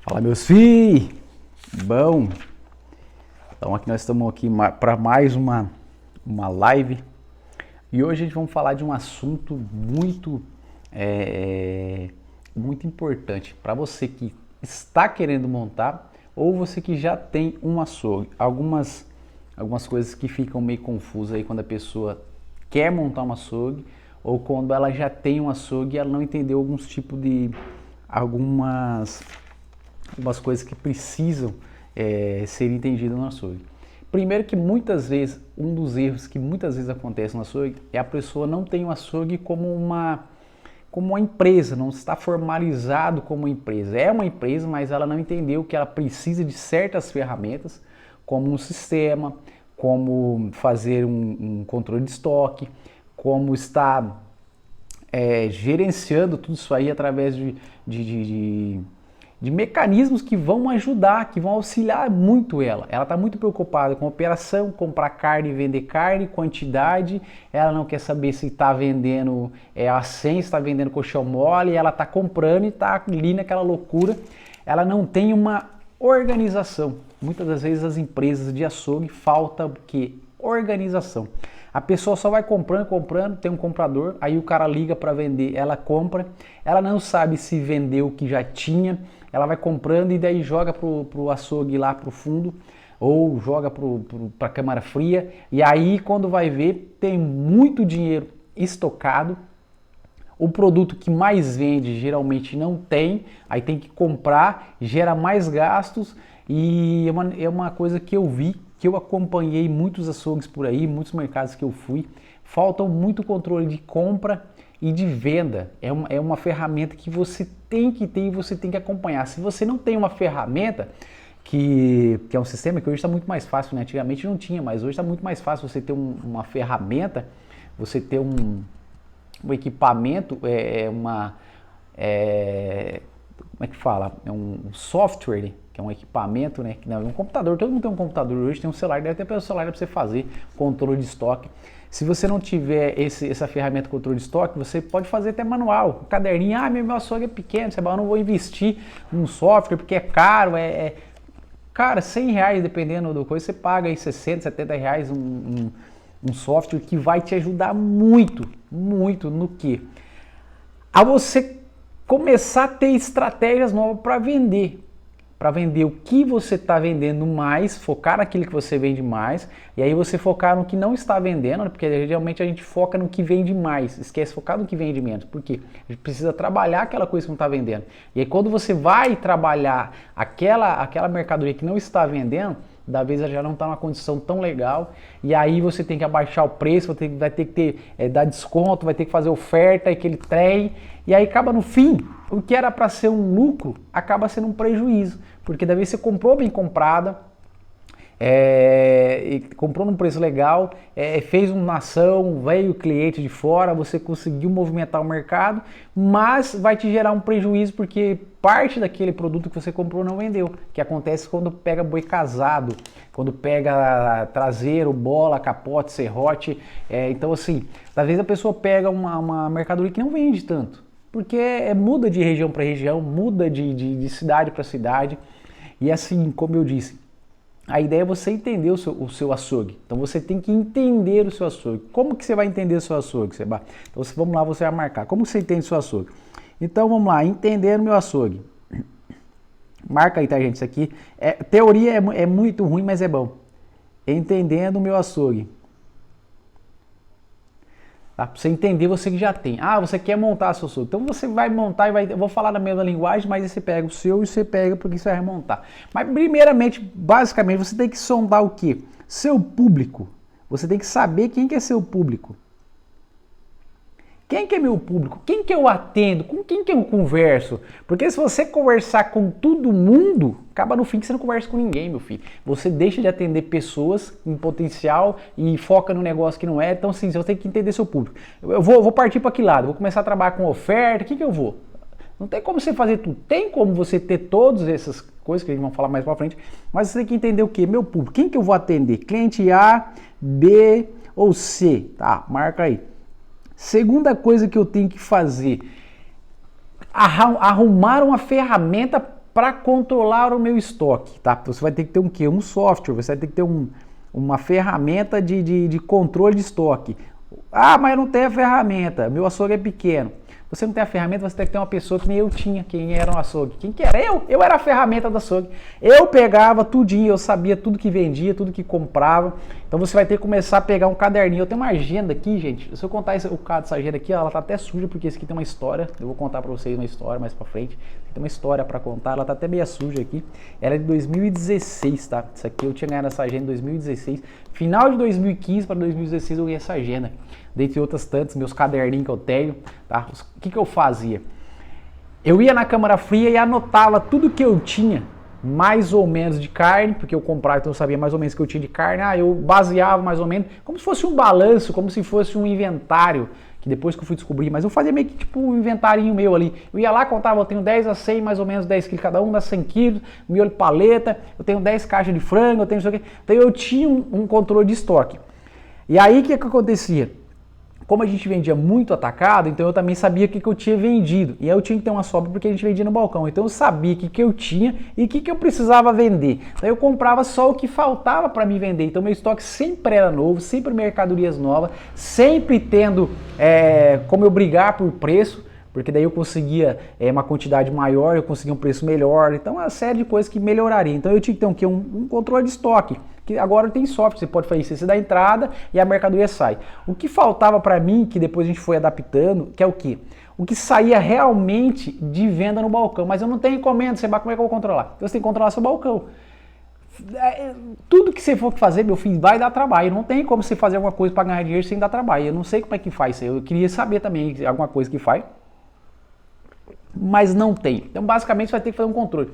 Fala, meus filhos! Bom, então aqui nós estamos aqui para mais uma live e hoje a gente vamos falar de um assunto muito importante para você que está querendo montar ou você que já tem um açougue. Algumas coisas que ficam meio confusas aí quando a pessoa quer montar um açougue ou quando ela já tem um açougue e ela não entendeu algumas coisas que precisam ser entendidas no açougue. Primeiro que muitas vezes, um dos erros que muitas vezes acontece no açougue é a pessoa não tem o açougue como uma empresa, não está formalizado como empresa. É uma empresa, mas ela não entendeu que ela precisa de certas ferramentas, como um sistema, como fazer um controle de estoque, como estar gerenciando tudo isso aí através de mecanismos que vão ajudar, que vão auxiliar muito ela. Ela está muito preocupada com operação, comprar carne e vender carne, quantidade. Ela não quer saber se está vendendo a 100, se está vendendo colchão mole. Ela está comprando e está ali naquela loucura. Ela não tem uma organização. Muitas das vezes as empresas de açougue falta o quê? Organização. A pessoa só vai comprando, tem um comprador, aí o cara liga para vender, ela compra, ela não sabe se vendeu o que já tinha, ela vai comprando e daí joga pro açougue lá pro fundo ou joga para a câmara fria e aí quando vai ver tem muito dinheiro estocado. O produto que mais vende geralmente não tem, aí tem que comprar, gera mais gastos e é uma coisa que eu vi, que eu acompanhei muitos açougues por aí, muitos mercados que eu fui, falta muito controle de compra e de venda. É uma ferramenta que você tem que ter e você tem que acompanhar. Se você não tem uma ferramenta, que é um sistema que hoje está muito mais fácil, né? Antigamente não tinha, mas hoje está muito mais fácil você ter uma ferramenta, você ter um equipamento, como é que fala? É um software, que é um equipamento, né? Que não é um computador, todo mundo tem um computador hoje, tem um celular, deve ter um celular para você fazer controle de estoque. Se você não tiver essa ferramenta de controle de estoque, você pode fazer até manual, um caderninho, meu açougue é pequeno, eu não vou investir num software porque é caro, cara, R$100, dependendo do coisa, você paga aí 60, 70 reais um software que vai te ajudar muito no que? A você começar a ter estratégias novas para vender o que você está vendendo mais, focar naquilo que você vende mais, e aí você focar no que não está vendendo, porque geralmente a gente foca no que vende mais, esquece de focar no que vende menos, porque a gente precisa trabalhar aquela coisa que não está vendendo. E aí quando você vai trabalhar aquela mercadoria que não está vendendo, da vez ela já não está numa condição tão legal, e aí você tem que abaixar o preço, vai ter que dar desconto, vai ter que fazer oferta, aquele trem, e aí acaba no fim, o que era para ser um lucro, acaba sendo um prejuízo, porque da vez você comprou bem comprada, e comprou num preço legal, fez uma ação, veio o cliente de fora, você conseguiu movimentar o mercado, mas vai te gerar um prejuízo porque parte daquele produto que você comprou não vendeu, que acontece quando pega boi casado, quando pega traseiro, bola, capote, serrote, então assim, às vezes a pessoa pega uma mercadoria que não vende tanto, porque muda de região para região, muda de cidade para cidade, e assim, como eu disse, a ideia é você entender o seu açougue. Então você tem que entender o seu açougue. Como que você vai entender o seu açougue, Seba? Então vamos lá, você vai marcar. Como você entende o seu açougue? Então vamos lá, entender o meu açougue. Marca aí, tá, gente? Isso aqui, teoria é muito ruim, mas é bom. Entendendo o meu açougue. Tá? Pra você entender, você que já tem. Você quer montar seu açougue. Então você vai montar e eu vou falar na mesma linguagem, mas aí você pega o seu e você pega porque você vai montar. Mas primeiramente, basicamente, você tem que sondar o quê? Seu público. Você tem que saber quem que é seu público. Quem que é meu público? Quem que eu atendo? Com quem que eu converso? Porque se você conversar com todo mundo, acaba no fim que você não conversa com ninguém, meu filho. Você deixa de atender pessoas em potencial e foca no negócio que não é. Então, sim, você tem que entender seu público. Eu vou partir para que lado? Vou começar a trabalhar com oferta? O que eu vou? Não tem como você fazer tudo. Tem como você ter todas essas coisas que a gente vai falar mais para frente, mas você tem que entender o quê? Meu público. Quem que eu vou atender? Cliente A, B ou C? Tá, marca aí. Segunda coisa que eu tenho que fazer, arrumar uma ferramenta para controlar o meu estoque, tá? Você vai ter que ter um quê? Um software, você vai ter que ter uma ferramenta de controle de estoque. Ah, mas eu não tenho a ferramenta, meu açougue é pequeno. Você não tem a ferramenta, você tem que ter uma pessoa que nem eu tinha. Quem era um açougue? Quem que era? Eu era a ferramenta do açougue. Eu pegava tudinho, eu sabia tudo que vendia, tudo que comprava. Então você vai ter que começar a pegar um caderninho. Eu tenho uma agenda aqui, gente. Se eu contar o caso dessa agenda aqui, ela tá até suja, porque esse aqui tem uma história. Eu vou contar pra vocês uma história mais pra frente. Tem uma história pra contar, ela tá até meio suja aqui. Ela é de 2016, tá? Isso aqui eu tinha ganhado essa agenda em 2016. Final de 2015 para 2016 eu ganhei essa agenda. Dentre outras tantas, meus caderninhos que eu tenho, tá? O que eu fazia? Eu ia na câmara fria e anotava tudo que eu tinha, mais ou menos de carne, porque eu comprava, então eu sabia mais ou menos o que eu tinha de carne. Eu baseava mais ou menos, como se fosse um balanço, como se fosse um inventário, que depois que eu fui descobrir, mas eu fazia meio que tipo um inventarinho meu ali. Eu ia lá, contava, eu tenho 10 a 100, mais ou menos 10 quilos cada um, dá 100 quilos, miolo paleta, eu tenho 10 caixas de frango, eu tenho isso aqui. Então eu tinha um controle de estoque. E aí o que acontecia? Como a gente vendia muito atacado, então eu também sabia o que eu tinha vendido. E aí eu tinha que ter uma sobra porque a gente vendia no balcão. Então eu sabia o que eu tinha e o que eu precisava vender. Daí eu comprava só o que faltava para me vender. Então meu estoque sempre era novo, sempre mercadorias novas, sempre tendo como eu brigar por preço, porque daí eu conseguia uma quantidade maior, eu conseguia um preço melhor. Então uma série de coisas que melhoraria. Então eu tinha que ter um controle de estoque. Que agora tem software, você pode fazer isso, você dá entrada e a mercadoria sai. O que faltava para mim, que depois a gente foi adaptando, que é o quê? O que saía realmente de venda no balcão, mas eu não tenho encomenda, como é que eu vou controlar? Então você tem que controlar seu balcão. Tudo que você for fazer, meu filho, vai dar trabalho. Não tem como você fazer alguma coisa para ganhar dinheiro sem dar trabalho. Eu não sei como é que faz isso. Eu queria saber também alguma coisa que faz, mas não tem. Então basicamente você vai ter que fazer um controle.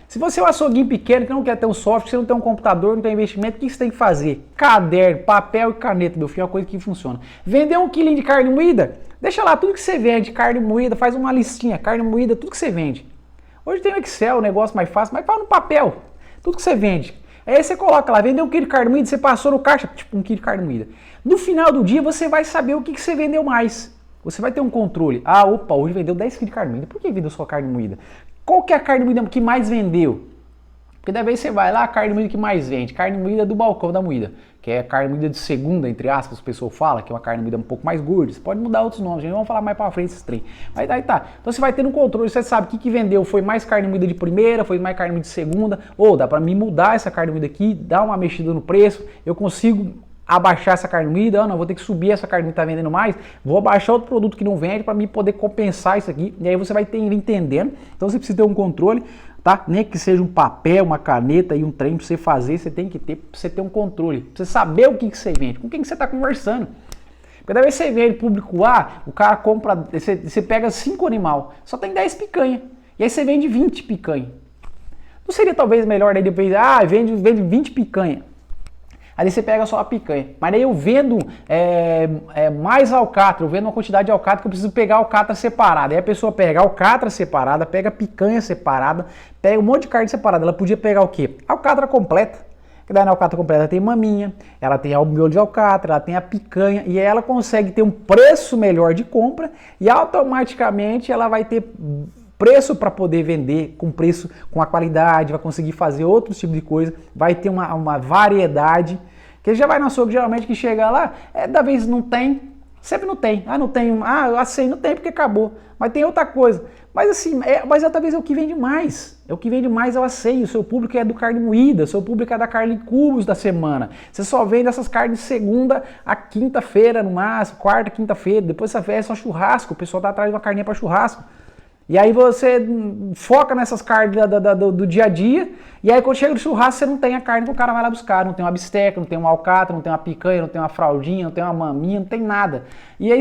Se você é um açouguinho pequeno que não quer ter um software, você não tem um computador, não tem investimento, o que você tem que fazer? Caderno, papel e caneta, meu filho, é uma coisa que funciona. Vender 1 quilinho de carne moída? Deixa lá, tudo que você vende, carne moída, faz uma listinha, carne moída, tudo que você vende. Hoje tem o Excel, o negócio mais fácil, mas fala no papel, tudo que você vende. Aí você coloca lá, vendeu 1 quilo de carne moída, você passou no caixa, tipo 1 quilo de carne moída. No final do dia você vai saber o que você vendeu mais. Você vai ter um controle. Ah, opa, hoje vendeu 10 quilos de carne moída, por que vendeu só carne moída? Qual que é a carne moída que mais vendeu? Porque daí você vai lá, a carne moída que mais vende, carne moída do balcão da moída, que é a carne moída de segunda, entre aspas, o pessoal fala, que é uma carne moída um pouco mais gorda. Você pode mudar outros nomes, a gente vai falar mais pra frente esses trem. Mas daí tá. Então você vai ter um controle, você sabe o que vendeu, foi mais carne moída de primeira, foi mais carne moída de segunda, ou dá pra mim mudar essa carne moída aqui, dar uma mexida no preço, eu consigo abaixar essa carne moída, não, vou ter que subir essa carne moída que tá vendendo mais, vou abaixar outro produto que não vende para mim poder compensar isso aqui, e aí você vai ter entendendo. Então você precisa ter um controle, tá? Nem que seja um papel, uma caneta e um trem para você fazer, você tem que ter, pra você ter um controle, pra você saber o que você vende, com quem que você tá conversando. Porque daí você vende público A, o cara compra, você pega 5 animal, só tem 10 picanha, e aí você vende 20 picanha. Não seria talvez melhor daí depois, vende 20 picanha. Aí você pega só a picanha. Mas daí eu vendo mais alcatra, eu vendo uma quantidade de alcatra que eu preciso pegar a alcatra separada. Aí a pessoa pega a alcatra separada, pega a picanha separada, pega um monte de carne separada. Ela podia pegar o quê? A alcatra completa. Que daí na alcatra completa ela tem maminha, ela tem o miolo de alcatra, ela tem a picanha, e aí ela consegue ter um preço melhor de compra e automaticamente ela vai ter preço para poder vender com preço, com a qualidade, vai conseguir fazer outros tipos de coisa, vai ter uma variedade, que já vai no açougue geralmente que chega lá, da vez não tem, sempre não tem, não tem, eu assei, não tem porque acabou, mas tem outra coisa, mas assim, mas talvez é o que vende mais, é o asseio, o seu público é do carne moída, o seu público é da carne em cubos da semana, você só vende essas carnes de segunda a quinta-feira no máximo, quarta, quinta-feira, depois essa festa é só churrasco, o pessoal tá atrás de uma carninha para churrasco. E aí você foca nessas carnes do dia a dia, e aí quando chega no churrasco você não tem a carne que o cara vai lá buscar, não tem uma bisteca, não tem uma alcatra, não tem uma picanha, não tem uma fraldinha, não tem uma maminha, não tem nada. E aí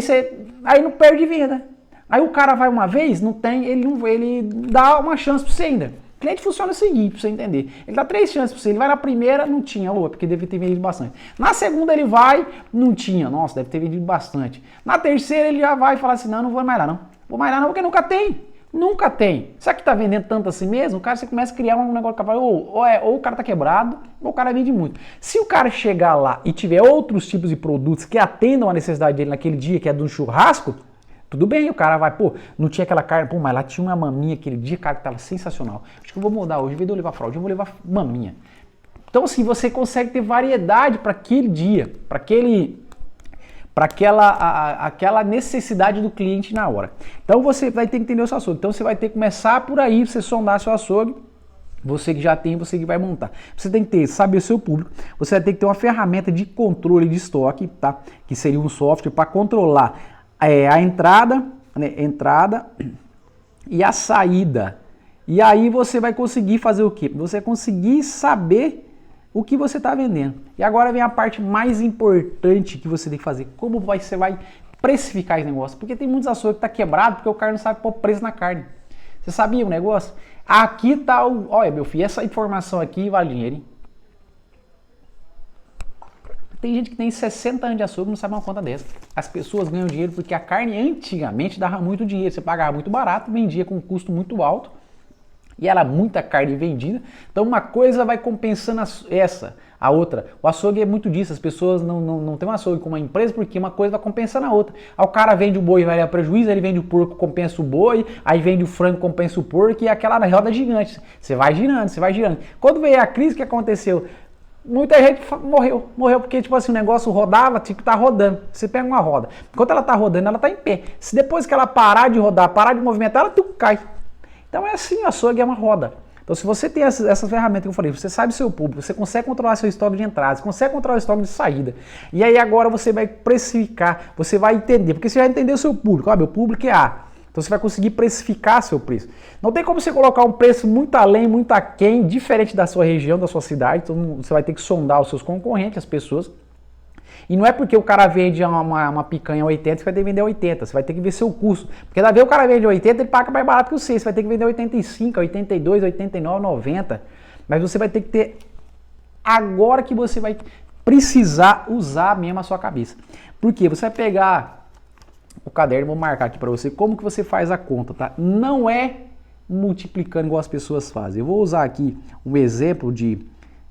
aí não perde venda. Aí o cara vai uma vez, não tem, ele dá uma chance para você ainda. O cliente funciona o seguinte, para você entender. Ele dá 3 chances para você, ele vai na primeira, não tinha, porque deve ter vendido bastante. Na segunda ele vai, não tinha, nossa, deve ter vendido bastante. Na terceira ele já vai e fala assim, não vou mais lá não. Vou mais lá não, porque nunca tem. Nunca tem. Será que tá vendendo tanto assim mesmo? O cara, você começa a criar um negócio que ou o cara tá quebrado, ou o cara vende muito. Se o cara chegar lá e tiver outros tipos de produtos que atendam a necessidade dele naquele dia, que é do churrasco, Tudo bem, o cara vai, pô, não tinha aquela carne, pô, mas lá tinha uma maminha aquele dia, cara, que tava sensacional. Acho que eu vou mudar hoje, em vez de eu levar fralda, eu vou levar maminha. Então, assim, você consegue ter variedade para aquele dia, para aquela necessidade do cliente na hora. Então, você vai ter que entender o seu açougue. Então, você vai ter que começar por aí, você sondar seu açougue. Você que já tem, você que vai montar. Você tem que ter, saber o seu público. Você vai ter que ter uma ferramenta de controle de estoque, tá? Que seria um software para controlar a entrada, né? Entrada e a saída. E aí você vai conseguir fazer o quê? Você vai conseguir saber o que você está vendendo. E agora vem a parte mais importante que você tem que fazer. Como você vai precificar esse negócio? Porque tem muitos açougues que tá quebrado porque o cara não sabe pôr preço na carne. Você sabia o negócio? Aqui tá o... Olha, meu filho, essa informação aqui vale dinheiro, hein? Tem gente que tem 60 anos de açougue e não sabe uma conta dessa. As pessoas ganham dinheiro porque a carne antigamente dava muito dinheiro. Você pagava muito barato, vendia com um custo muito alto. E era muita carne vendida. Então uma coisa vai compensando a outra. O açougue é muito disso. As pessoas não têm um açougue com uma empresa porque uma coisa vai compensando a outra. Aí o cara vende o boi e vai dar prejuízo, ele vende o porco, compensa o boi, aí vende o frango, compensa o porco e aquela roda gigante. Você vai girando, você vai girando. Quando veio a crise, o que aconteceu? Muita gente morreu porque tipo assim, o negócio rodava, tipo que tá rodando. Você pega uma roda, enquanto ela tá rodando, ela tá em pé. Se depois que ela parar de rodar, parar de movimentar, ela cai. Então é assim, o açougue é uma roda. Então se você tem essas ferramentas que eu falei, você sabe seu público, você consegue controlar seu estoque de entrada, você consegue controlar o estoque de saída. E aí agora você vai precificar, você vai entender, porque você já entendeu o seu público. Ó, meu público é A. Então você vai conseguir precificar seu preço. Não tem como você colocar um preço muito além, muito aquém, diferente da sua região, da sua cidade. Então você vai ter que sondar os seus concorrentes, as pessoas. E não é porque o cara vende uma picanha a 80, você vai ter que vender a 80. Você vai ter que ver seu custo. Porque da vez o cara vende a 80, ele paga mais barato que você. Você vai ter que vender a 85, a 82, 89, 90. Mas você vai ter que ter... Agora que você vai precisar usar mesmo a sua cabeça. Por quê? Você vai pegar o caderno, vou marcar aqui para você como que você faz a conta, tá? Não é multiplicando igual as pessoas fazem. Eu vou usar aqui um exemplo de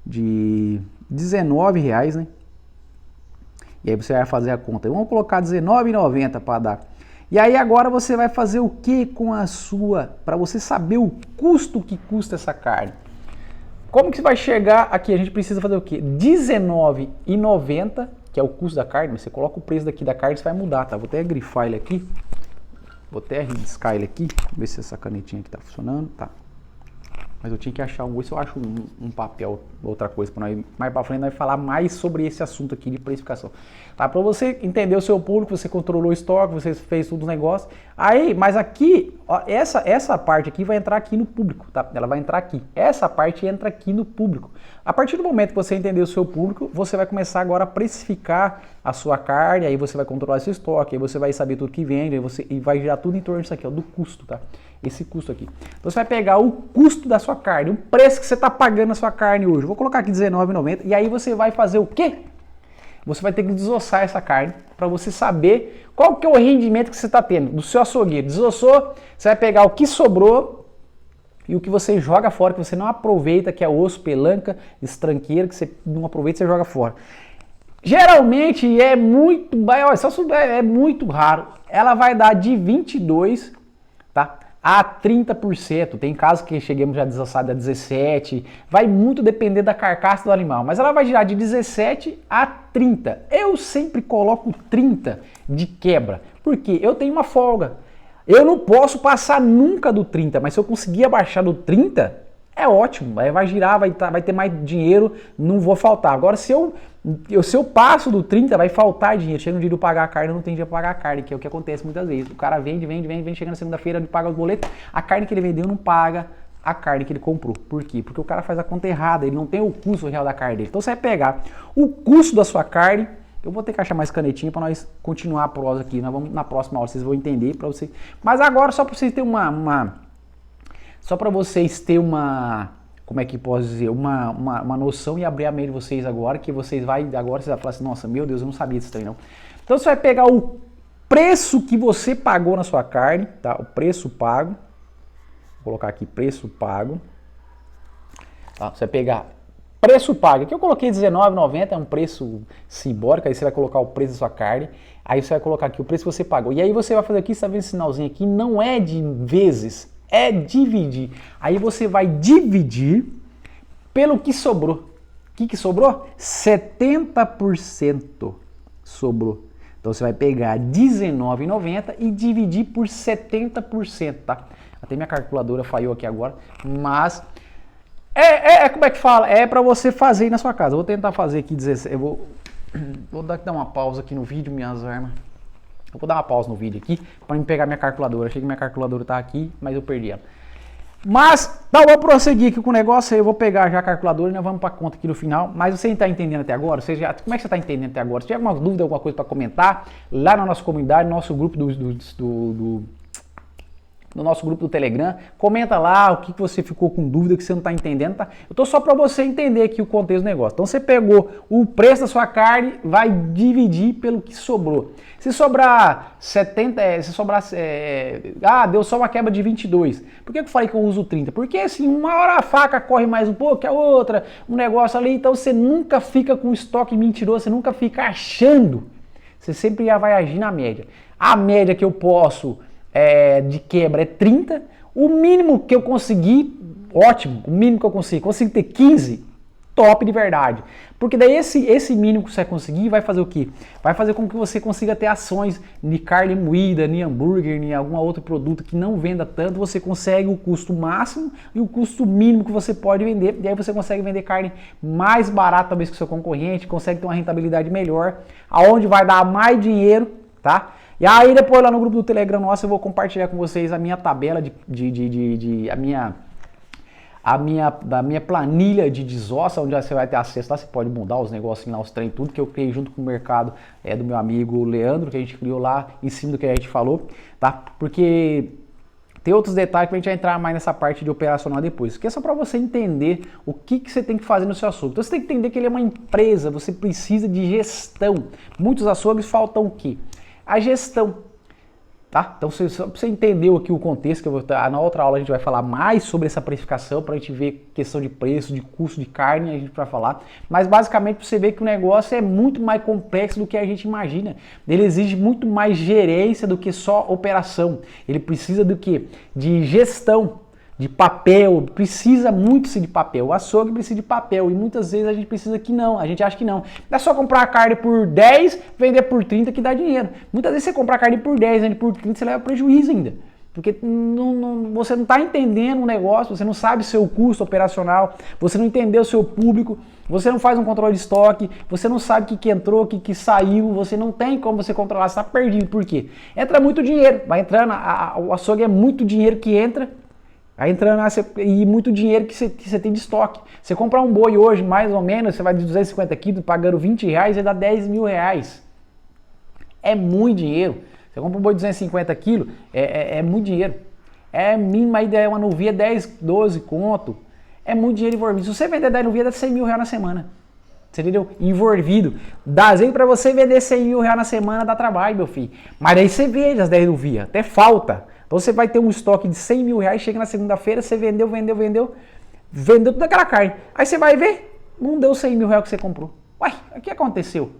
R$19, né? E aí você vai fazer a conta. Vamos colocar R$19,90 para dar. E aí agora você vai fazer o que com a sua, para você saber o custo que custa essa carne. Como que você vai chegar aqui? A gente precisa fazer o quê? R$19,90, que é o custo da carne. Você coloca o preço daqui da carne, você vai mudar, tá? Vou até grifar ele aqui. Vou até riscar ele aqui. Ver se essa canetinha aqui tá funcionando. Tá. Mas eu tinha que achar se eu acho um papel, outra coisa, para nós mais para frente nós falar mais sobre esse assunto aqui de precificação. Tá? Para você entender o seu público, você controlou o estoque, você fez tudo os negócios. Aí, mas aqui, ó, essa parte aqui vai entrar aqui no público, tá? Ela vai entrar aqui. Essa parte entra aqui no público. A partir do momento que você entender o seu público, você vai começar agora a precificar a sua carne, aí você vai controlar esse estoque, aí você vai saber tudo que vende, e vai girar tudo em torno disso aqui, ó, do custo, tá? Esse custo aqui. Então você vai pegar o custo da sua carne, o preço que você está pagando na sua carne hoje. Vou colocar aqui R$19,90 e aí você vai fazer o quê? Você vai ter que desossar essa carne para você saber qual que é o rendimento que você está tendo do seu açougueiro. Desossou, você vai pegar o que sobrou e o que você joga fora, que você não aproveita, que é osso, pelanca, estranqueira, que você não aproveita, você joga fora. Geralmente é muito, é muito raro. Ela vai dar de 22, tá? A 30%, tem casos que chegamos já desossado a 17%, vai muito depender da carcaça do animal, mas ela vai girar de 17 a 30. Eu sempre coloco 30 de quebra, porque eu tenho uma folga. Eu não posso passar nunca do 30, mas se eu conseguir abaixar do 30, é ótimo, vai girar, vai ter mais dinheiro, não vou faltar. Agora, se eu passo do 30, vai faltar dinheiro. Chega um dia de eu pagar a carne, eu não tenho dia para pagar a carne, que é o que acontece muitas vezes. O cara vende, chega na segunda-feira, ele paga os boletos, a carne que ele vendeu não paga a carne que ele comprou. Por quê? Porque o cara faz a conta errada, ele não tem o custo real da carne dele. Então você vai pegar o custo da sua carne. Eu vou ter que achar mais canetinha para nós continuar a prosa aqui. Nós vamos, na próxima aula vocês vão entender para vocês. Mas agora, só para vocês terem como é que posso dizer, uma noção e abrir a mente de vocês agora, que vocês vão falar assim, nossa, meu Deus, eu não sabia disso aí não. Então você vai pegar o preço que você pagou na sua carne, tá? O preço pago, vou colocar aqui preço pago, tá? Você vai pegar preço pago. Aqui eu coloquei R$19,90, é um preço simbólico, aí você vai colocar o preço da sua carne, aí você vai colocar aqui o preço que você pagou. E aí você vai fazer aqui, você tá vendo esse sinalzinho aqui, não é de vezes, é dividir. Aí você vai dividir pelo que sobrou. O que sobrou? 70% sobrou. Então você vai pegar R$19,90 e dividir por 70%, tá? Até minha calculadora falhou aqui agora, mas como é que fala? É para você fazer aí na sua casa. Eu vou tentar fazer aqui 16. Vou dar uma pausa aqui no vídeo, minhas armas. Eu vou dar uma pausa no vídeo aqui para me pegar minha calculadora. Achei que minha calculadora tá aqui, mas eu perdi ela. Mas, eu vou prosseguir aqui com o negócio, eu vou pegar já a calculadora e nós vamos para a conta aqui no final. Mas você está entendendo até agora? Como é que você está entendendo até agora? Se tiver alguma dúvida, alguma coisa para comentar, lá na nossa comunidade, no nosso grupo no nosso grupo do Telegram, comenta lá o que você ficou com dúvida, que você não está entendendo, tá? Eu tô só para você entender aqui o contexto do negócio. Então você pegou o preço da sua carne, vai dividir pelo que sobrou. Se sobrar 70, deu só uma quebra de 22. Por que eu falei que eu uso 30? Porque assim, uma hora a faca corre mais um pouco que a outra, um negócio ali, então você nunca fica com estoque mentiroso, você nunca fica achando. Você sempre já vai agir na média. A média que eu posso de quebra é 30, o mínimo que eu conseguir, ótimo, o mínimo que eu consigo ter 15, top de verdade. Porque daí esse mínimo que você vai conseguir vai fazer o quê? Vai fazer com que você consiga ter ações de carne moída, de hambúrguer, de algum outro produto que não venda tanto, você consegue o custo máximo e o custo mínimo que você pode vender, e aí você consegue vender carne mais barata talvez que o seu concorrente, consegue ter uma rentabilidade melhor, aonde vai dar mais dinheiro, tá? E aí depois lá no grupo do Telegram nosso eu vou compartilhar com vocês a minha tabela a minha planilha de desossa, onde você vai ter acesso lá, você pode mudar os negocinhos lá, os trem, tudo que eu criei junto com o mercado do meu amigo Leandro, que a gente criou lá em cima do que a gente falou, tá? Porque tem outros detalhes que a gente vai entrar mais nessa parte de operacional depois. Que é só para você entender o que você tem que fazer no seu açougue. Então você tem que entender que ele é uma empresa, você precisa de gestão. Muitos açougues faltam o quê? A gestão, tá? Então, só para você entender aqui o contexto, que eu vou na outra aula a gente vai falar mais sobre essa precificação, para a gente ver questão de preço, de custo de carne, a gente vai falar. Mas basicamente para você ver que o negócio é muito mais complexo do que a gente imagina. Ele exige muito mais gerência do que só operação. Ele precisa do quê? De gestão. De papel, precisa muito de papel, o açougue precisa de papel e muitas vezes a gente precisa que não, a gente acha que não. É só comprar a carne por 10, vender por 30 que dá dinheiro. Muitas vezes você comprar a carne por 10, vende por 30, você leva prejuízo ainda. Porque você não está entendendo o negócio, você não sabe seu custo operacional, você não entendeu o seu público, você não faz um controle de estoque, você não sabe o que entrou, o que saiu, você não tem como você controlar, você está perdido. Por quê? Entra muito dinheiro, vai entrando, o açougue é muito dinheiro que entra, aí entrando e muito dinheiro que você tem de estoque. Você comprar um boi hoje, mais ou menos, você vai de 250 quilos, pagando R$20, vai dar R$10 mil. É muito dinheiro. Você compra um boi de 250 quilos, é muito dinheiro. É mínima ideia, uma novilha 10, 12 conto. É muito dinheiro envolvido. Se você vender 10 novilhas, dá R$100 mil na semana. Você entendeu? Envolvido. Dá exemplo para você vender R$100 mil na semana, dá trabalho, meu filho. Mas aí você vende as 10 novilhas, até falta. Então você vai ter um estoque de R$100 mil, chega na segunda-feira, você vendeu toda aquela carne. Aí você vai ver, não deu R$100 mil que você comprou. Uai, o que aconteceu?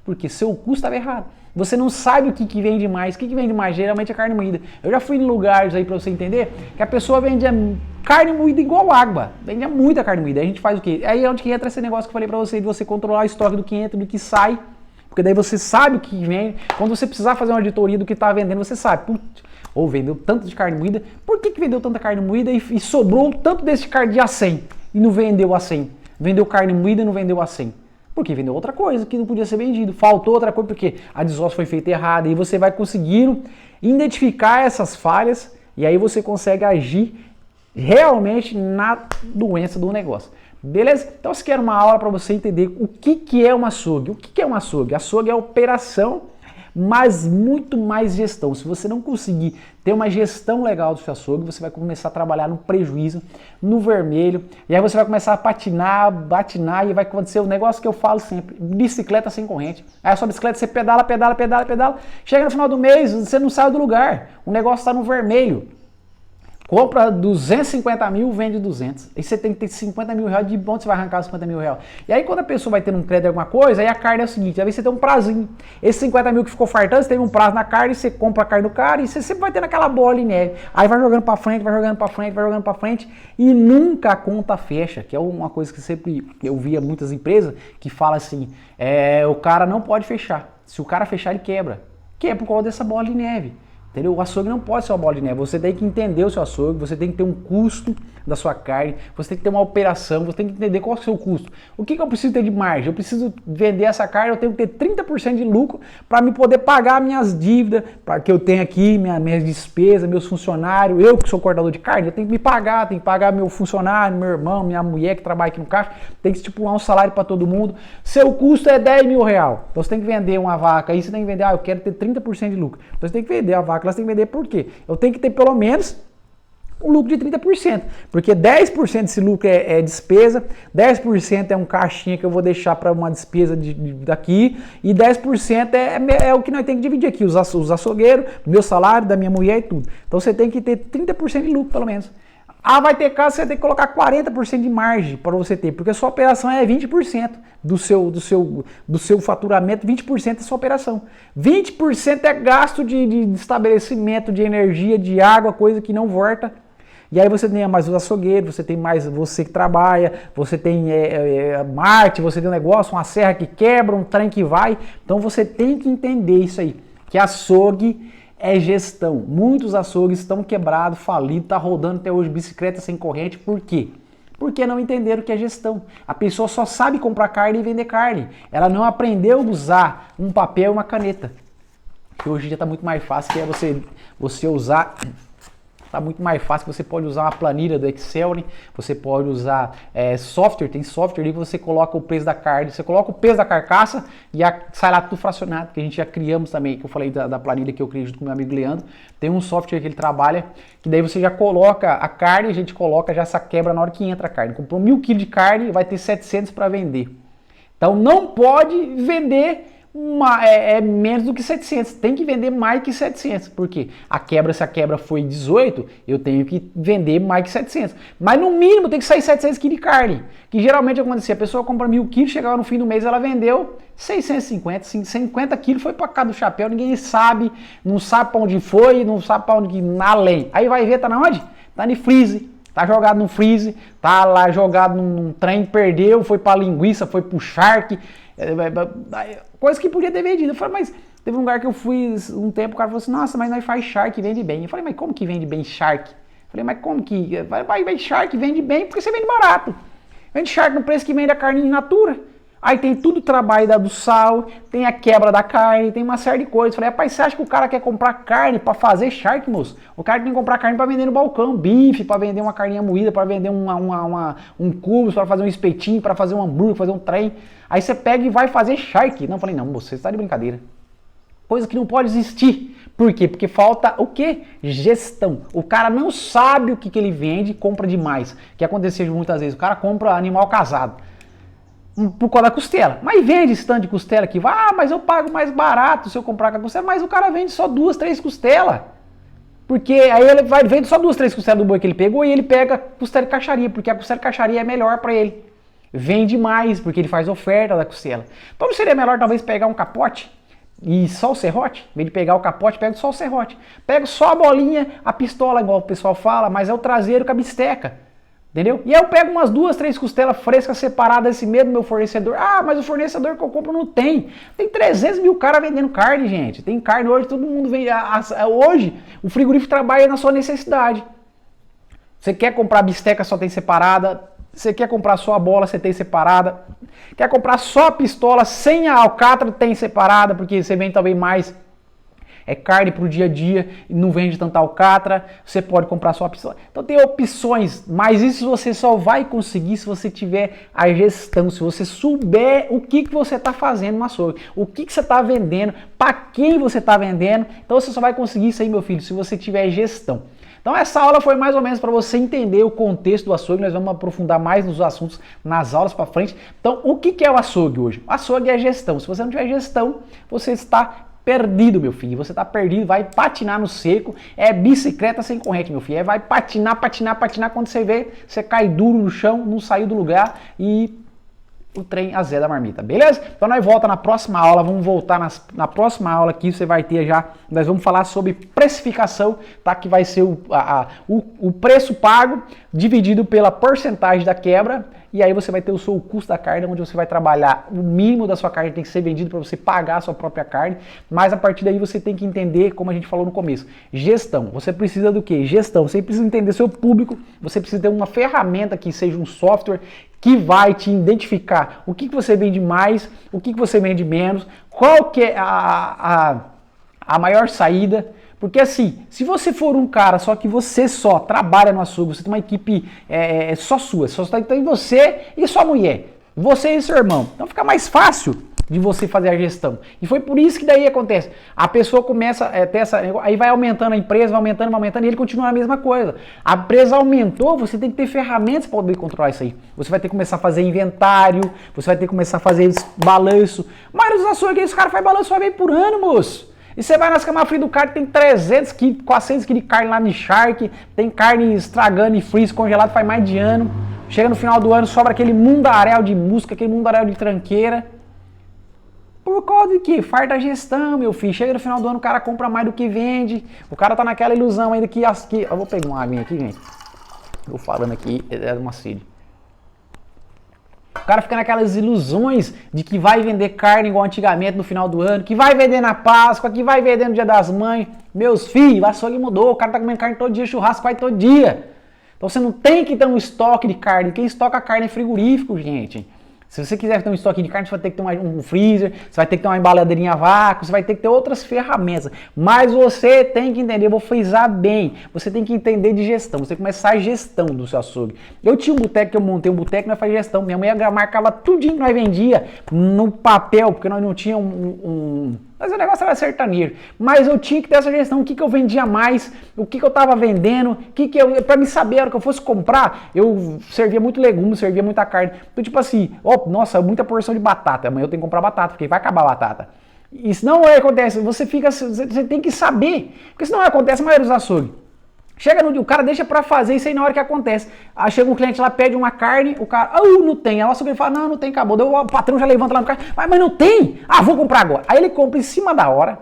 Porque seu custo estava errado. Você não sabe o que vende mais. O que vende mais? Geralmente é carne moída. Eu já fui em lugares aí para você entender que a pessoa vendia carne moída igual água. Vendia muita carne moída. Aí a gente faz o quê? Aí é onde que entra esse negócio que eu falei para você, de você controlar o estoque do que entra, do que sai. Porque daí você sabe o que vende. Quando você precisar fazer uma auditoria do que está vendendo, você sabe. Putz, ou vendeu tanto de carne moída, por que vendeu tanta carne moída e sobrou tanto desse carne de A100 e não vendeu A100? Vendeu carne moída e não vendeu A100. Porque vendeu outra coisa que não podia ser vendido. Faltou outra coisa porque a desossa foi feita errada. E você vai conseguindo identificar essas falhas e aí você consegue agir realmente na doença do negócio. Beleza? Então se quer uma aula para você entender o que é uma açougue. O que é uma açougue? Açougue é operação, mas muito mais gestão. Se você não conseguir ter uma gestão legal do seu açougue, você vai começar a trabalhar no prejuízo, no vermelho, e aí você vai começar a patinar, batinar, e vai acontecer o negócio que eu falo sempre, bicicleta sem corrente. Aí a sua bicicleta você pedala, chega no final do mês, você não sai do lugar, o negócio está no vermelho. Compra 250 mil, vende 200. Aí você tem que ter 50 mil reais, de onde você vai arrancar os 50 mil reais? E aí quando a pessoa vai ter um crédito alguma coisa, aí a carne é o seguinte, aí você tem um prazinho. Esse 50 mil que ficou fartando, você teve um prazo na carne, você compra a carne do cara e você sempre vai ter naquela bola de neve. Aí vai jogando pra frente, vai jogando pra frente, vai jogando pra frente e nunca a conta fecha, que é uma coisa que sempre eu via muitas empresas que fala assim, o cara não pode fechar. Se o cara fechar, ele quebra. Que é por causa dessa bola de neve. Entendeu? O açougue não pode ser uma bola de neve, você tem que entender o seu açougue, você tem que ter um custo da sua carne, você tem que ter uma operação, você tem que entender qual é o seu custo. O que eu preciso ter de margem? Eu preciso vender essa carne, eu tenho que ter 30% de lucro para me poder pagar minhas dívidas, para que eu tenha aqui minhas despesas, meus funcionários, eu que sou cortador de carne, eu tenho que me pagar, tenho que pagar meu funcionário, meu irmão, minha mulher que trabalha aqui no caixa, tem que estipular um salário para todo mundo. Seu custo é 10 mil reais, então você tem que vender uma vaca, aí você tem que vender, eu quero ter 30% de lucro, então você tem que vender a vaca, você tem que vender por quê? Eu tenho que ter pelo menos um lucro de 30%, porque 10% desse lucro é despesa, 10% é um caixinha que eu vou deixar para uma despesa daqui, e 10% é o que nós temos que dividir aqui, os açougueiros, meu salário, da minha mulher e tudo. Então você tem que ter 30% de lucro pelo menos. Vai ter caso que você tem que colocar 40% de margem para você ter, porque a sua operação é 20% do seu faturamento, 20% é sua operação. 20% é gasto de estabelecimento, de energia, de água, coisa que não volta. E aí você tem mais os açougueiros, você tem mais você que trabalha, você tem marketing, você tem um negócio, uma serra que quebra, um trem que vai. Então você tem que entender isso aí, que açougue é gestão. Muitos açougues estão quebrados, falidos, está rodando até hoje bicicleta sem corrente. Por quê? Porque não entenderam o que é gestão. A pessoa só sabe comprar carne e vender carne. Ela não aprendeu a usar um papel e uma caneta. Que hoje em dia está muito mais fácil, que é você usar... Está muito mais fácil, você pode usar uma planilha do Excel, né? Você pode usar software, tem software ali que você coloca o peso da carne, você coloca o peso da carcaça e sai lá tudo fracionado, que a gente já criamos também, que eu falei da planilha que eu criei junto com meu amigo Leandro. Tem um software que ele trabalha, que daí você já coloca a carne, a gente coloca já essa quebra na hora que entra a carne. Comprou 1000 kg de carne, vai ter 700 para vender. Então não pode vender menos do que 700, tem que vender mais que 700, porque se a quebra foi 18, eu tenho que vender mais que 700, mas no mínimo tem que sair 700 kg de carne, que geralmente acontecia, a pessoa compra 1000 kg, chegava no fim do mês, ela vendeu 650, 50 kg foi para cá do chapéu, ninguém sabe, não sabe para onde foi, não sabe para onde, além, aí vai ver, tá na onde? Tá no freezer. Tá jogado no freezer, tá lá jogado num trem, perdeu, foi pra linguiça, foi pro charque, coisa que podia ter vendido. Eu falei, mas teve um lugar que eu fui um tempo, o cara falou assim, nossa, mas nós faz charque, vende bem. Eu falei, mas como que vende bem charque? Eu falei, mas como que? Vai charque, vende bem porque você vende barato. Vende charque no preço que vende a carne in natura. Aí tem tudo o trabalho do sal, tem a quebra da carne, tem uma série de coisas. Falei, rapaz, você acha que o cara quer comprar carne para fazer charque, moço? O cara tem que comprar carne para vender no balcão, bife, para vender uma carninha moída, para vender um cubos, para fazer um espetinho, para fazer um hambúrguer, fazer um trem. Aí você pega e vai fazer charque. Não, falei, não, moço, você está de brincadeira. Coisa que não pode existir. Por quê? Porque falta o quê? Gestão. O cara não sabe o que ele vende e compra demais. O que aconteceu muitas vezes, o cara compra animal casado. Por causa da costela, mas vende esse tanto de costela aqui, mas eu pago mais barato se eu comprar com a costela, mas o cara vende só 2, 3 costelas, porque aí ele vende só 2, 3 costelas do boi que ele pegou e ele pega costela de caixaria, porque a costela de caixaria é melhor para ele, vende mais, porque ele faz oferta da costela. Então não seria melhor talvez pegar um capote e só o serrote? Em vez de pegar o capote, pega só o serrote, pega só a bolinha, a pistola, igual o pessoal fala, mas é o traseiro com a bisteca. Entendeu? E aí eu pego umas 2, 3 costelas frescas separadas desse mesmo meu fornecedor. Mas o fornecedor que eu compro não tem. Tem 300 mil caras vendendo carne, gente. Tem carne hoje, todo mundo vende. Hoje o frigorífico trabalha na sua necessidade. Você quer comprar bisteca, só tem separada. Você quer comprar só a bola, você tem separada. Quer comprar só a pistola sem a alcatra, tem separada, porque você vende talvez mais carne para o dia a dia, não vende tanta alcatra, você pode comprar só a pistola. Então tem opções, mas isso você só vai conseguir se você tiver a gestão, se você souber o que você está fazendo no açougue, o que você está vendendo, para quem você está vendendo. Então você só vai conseguir isso aí, meu filho, se você tiver gestão. Então essa aula foi mais ou menos para você entender o contexto do açougue, nós vamos aprofundar mais nos assuntos nas aulas para frente. Então o que é o açougue hoje? O açougue é gestão, se você não tiver gestão, você está perdido, meu filho. Você tá perdido, vai patinar no seco. É bicicleta sem corrente, meu filho. Vai patinar. Quando você vê, você cai duro no chão, não saiu do lugar e o trem azeda a marmita, beleza? Então nós volta na próxima aula, vamos voltar na próxima aula aqui, você vai ter já, nós vamos falar sobre precificação, tá? Que vai ser o preço pago dividido pela porcentagem da quebra, e aí você vai ter o seu custo da carne, onde você vai trabalhar o mínimo da sua carne tem que ser vendido para você pagar a sua própria carne, mas a partir daí você tem que entender, como a gente falou no começo, gestão. Você precisa do quê? Gestão. Você precisa entender seu público, você precisa ter uma ferramenta que seja um software que vai te identificar o que você vende mais, o que você vende menos, qual que é a maior saída. Porque assim, se você for um cara só que você só trabalha no açougue, você tem uma equipe só sua, só tem você e sua mulher, você e seu irmão, então fica mais fácil de você fazer a gestão. E foi por isso que daí acontece. A pessoa começa a ter essa... Aí vai aumentando a empresa, vai aumentando, e ele continua a mesma coisa. A empresa aumentou, você tem que ter ferramentas para poder controlar isso aí. Você vai ter que começar a fazer inventário, você vai ter que começar a fazer balanço. Mas os açougueiros, os caras fazem balanço uma vez por ano, moço. E você vai nas camas frias do cara, tem 300 quilos, 400 quilos de carne lá de charque, tem carne estragando e freeze, congelado faz mais de ano. Chega no final do ano, sobra aquele mundaréu de música, aquele mundaréu de tranqueira. Por causa de quê? Farta gestão, meu filho. Chega no final do ano, o cara compra mais do que vende. O cara tá naquela ilusão ainda que... Eu vou pegar uma aguinha aqui, gente. Eu falando aqui, é uma sede. O cara fica naquelas ilusões de que vai vender carne igual antigamente no final do ano, que vai vender na Páscoa, que vai vender no Dia das Mães. Meus filhos, o açougue mudou. O cara tá comendo carne todo dia, churrasco vai todo dia. Então você não tem que ter um estoque de carne. Quem estoca carne é frigorífico, gente. Se você quiser ter um estoque de carne, você vai ter que ter um freezer, você vai ter que ter uma embaladeirinha a vácuo, você vai ter que ter outras ferramentas. Mas você tem que entender, eu vou frisar bem, você tem que entender de gestão, você tem que começar a gestão do seu açougue. Eu tinha um boteco que eu montei, um boteco, nós fazíamos gestão. Minha mulher marcava tudinho que nós vendia no papel, porque nós não tínhamos mas o negócio era sertanejo. Mas eu tinha que ter essa gestão, o que eu vendia mais, o que eu estava vendendo, para me saber, a hora que eu fosse comprar, eu servia muito legume, servia muita carne. Então, tipo assim, nossa, muita porção de batata, amanhã eu tenho que comprar batata, porque vai acabar a batata. Isso não acontece, você tem que saber, porque senão acontece a maioria dos açougues. Chega no dia, o cara deixa pra fazer isso aí na hora que acontece. Aí chega um cliente lá, pede uma carne, o cara, não tem. Aí o açougueiro fala, não tem, acabou. Daí o patrão já levanta lá no carro, mas não tem? Vou comprar agora. Aí ele compra em cima da hora,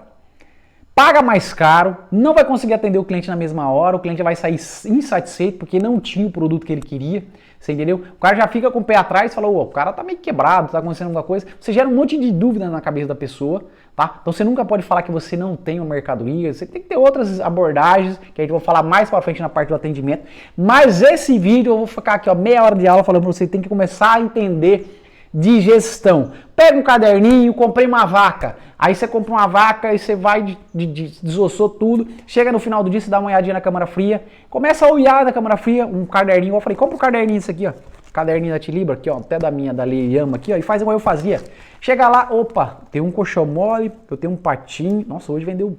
paga mais caro, não vai conseguir atender o cliente na mesma hora, o cliente vai sair insatisfeito porque não tinha o produto que ele queria, você entendeu? O cara já fica com o pé atrás e fala, o cara tá meio quebrado, tá acontecendo alguma coisa. Você gera um monte de dúvida na cabeça da pessoa, tá? Então você nunca pode falar que você não tem uma mercadoria, você tem que ter outras abordagens, que a gente vai falar mais pra frente na parte do atendimento. Mas esse vídeo eu vou ficar aqui, meia hora de aula falando pra você, tem que começar a entender de gestão. Pega um caderninho, comprei uma vaca. Aí você compra uma vaca e você vai, desossou tudo. Chega no final do dia, você dá uma olhadinha na câmara fria. Começa a olhar na câmara fria, um caderninho. Eu falei, compra um caderninho isso aqui, ó. Caderninho da Tilibra, aqui, ó. Até da Leiama aqui, ó. E faz igual eu fazia. Chega lá, opa, tem um colchão mole, eu tenho um patinho. Nossa, hoje vendeu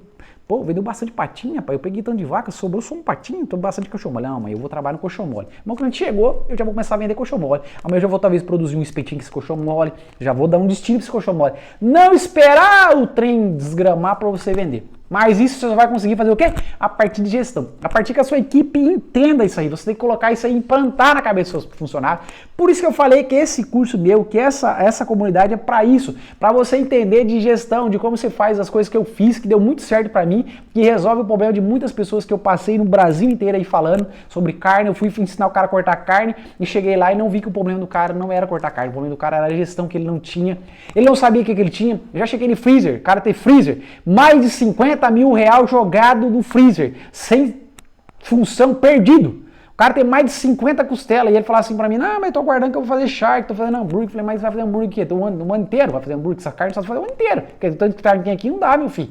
bastante patinha, pai. Eu peguei tanto de vaca, sobrou só um patinho, tô bastante colchão mole. Não, mãe, eu vou trabalhar no colchão mole. Mas o cliente chegou, eu já vou começar a vender colchão mole. Amanhã eu já vou talvez produzir um espetinho com esse colchão mole, já vou dar um destino pra esse colchão mole. Não esperar o trem desgramar para você vender. Mas isso você vai conseguir fazer o quê? A partir de gestão. A partir que a sua equipe entenda isso aí. Você tem que colocar isso aí, implantar na cabeça dos seus funcionários. Por isso que eu falei que esse curso meu, que essa comunidade é para isso. Para você entender de gestão, de como você faz as coisas que eu fiz, que deu muito certo para mim, que resolve o problema de muitas pessoas que eu passei no Brasil inteiro aí falando sobre carne. Eu fui ensinar o cara a cortar carne e cheguei lá e não vi que o problema do cara não era cortar carne. O problema do cara era a gestão que ele não tinha. Ele não sabia o que ele tinha. Eu já cheguei no freezer. O cara tem freezer. Mais de 50 mil reais jogado no freezer, sem função, perdido. O cara tem mais de 50 costelas e ele fala assim pra mim, não, mas tô guardando que eu vou fazer charque, tô fazendo hambúrguer. Eu falei, mas você vai fazer hambúrguer o quê? O ano inteiro vai fazer hambúrguer? Essa carne só vai fazer o ano inteiro. Porque tanto que tem aqui não dá, meu filho.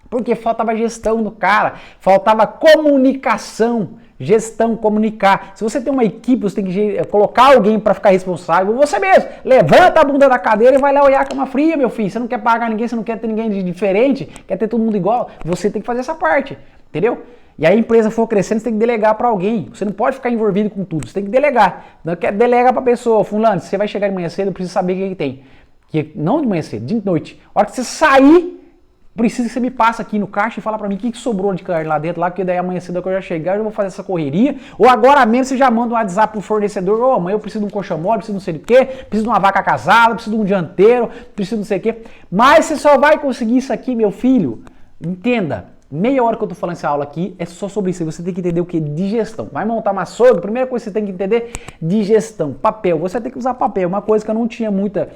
Porque faltava gestão do cara, faltava comunicação. Gestão, comunicar. Se você tem uma equipe, você tem que colocar alguém para ficar responsável. Você mesmo, levanta a bunda da cadeira e vai lá olhar a cama fria, meu filho. Você não quer pagar ninguém, você não quer ter ninguém de diferente, quer ter todo mundo igual. Você tem que fazer essa parte, entendeu? E aí a empresa for crescendo, você tem que delegar para alguém. Você não pode ficar envolvido com tudo, você tem que delegar. Não quer delegar para a pessoa, fulano, você vai chegar de manhã cedo, eu preciso saber o que tem. Não de manhã cedo, de noite. A hora que você sair, Preciso que você me passe aqui no caixa e fala pra mim o que sobrou de carne lá dentro, lá, porque daí amanhã cedo que eu já chegar, eu já vou fazer essa correria. Ou agora mesmo você já manda um WhatsApp pro fornecedor, ô, amanhã eu preciso de um colchão mole, preciso de não sei o quê, preciso de uma vaca casada, preciso de um dianteiro, preciso de não sei o quê. Mas você só vai conseguir isso aqui, meu filho, entenda. Meia hora que eu tô falando essa aula aqui é só sobre isso. Você tem que entender o que? Digestão. Vai montar uma açougue, a primeira coisa que você tem que entender, digestão, papel. Você tem que usar papel. Uma coisa que eu não tinha muita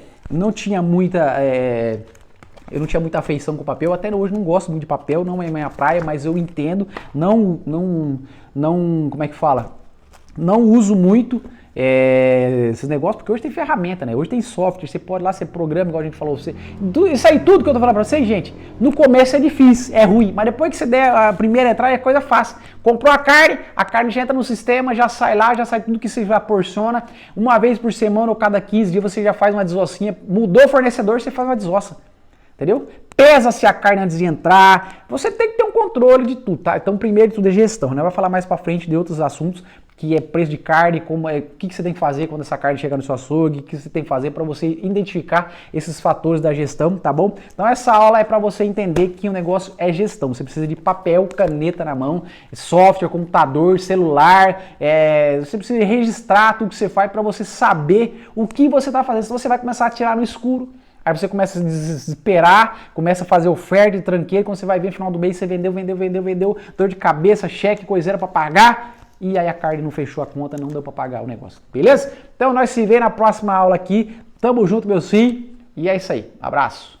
afeição com papel, até hoje não gosto muito de papel, não é minha praia, mas eu entendo, como é que fala? Não uso muito esses negócios, porque hoje tem ferramenta, né? Hoje tem software, você pode lá, você programa, igual a gente falou, isso aí tudo que eu tô falando pra vocês, gente, no começo é difícil, é ruim, mas depois que você der a primeira entrada, é coisa fácil. Comprou a carne já entra no sistema, já sai lá, já sai tudo que você já porciona, uma vez por semana ou cada 15 dias você já faz uma desossinha, mudou o fornecedor, você faz uma desossa. Entendeu? Pesa-se a carne antes de entrar. Você tem que ter um controle de tudo, tá? Então, primeiro de tudo é gestão, né? Vai falar mais pra frente de outros assuntos, que é preço de carne, o que você tem que fazer quando essa carne chegar no seu açougue, o que você tem que fazer para você identificar esses fatores da gestão, tá bom? Então, essa aula é para você entender que o negócio é gestão. Você precisa de papel, caneta na mão, software, computador, celular. Você precisa registrar tudo que você faz para você saber o que você está fazendo. Senão você vai começar a tirar no escuro. Aí você começa a se desesperar, começa a fazer oferta de tranqueiro, quando você vai ver no final do mês, você vendeu, dor de cabeça, cheque, coiseira para pagar, e aí a carne não fechou a conta, não deu para pagar o negócio, beleza? Então nós se vê na próxima aula aqui, tamo junto, meus filhos, e é isso aí, abraço!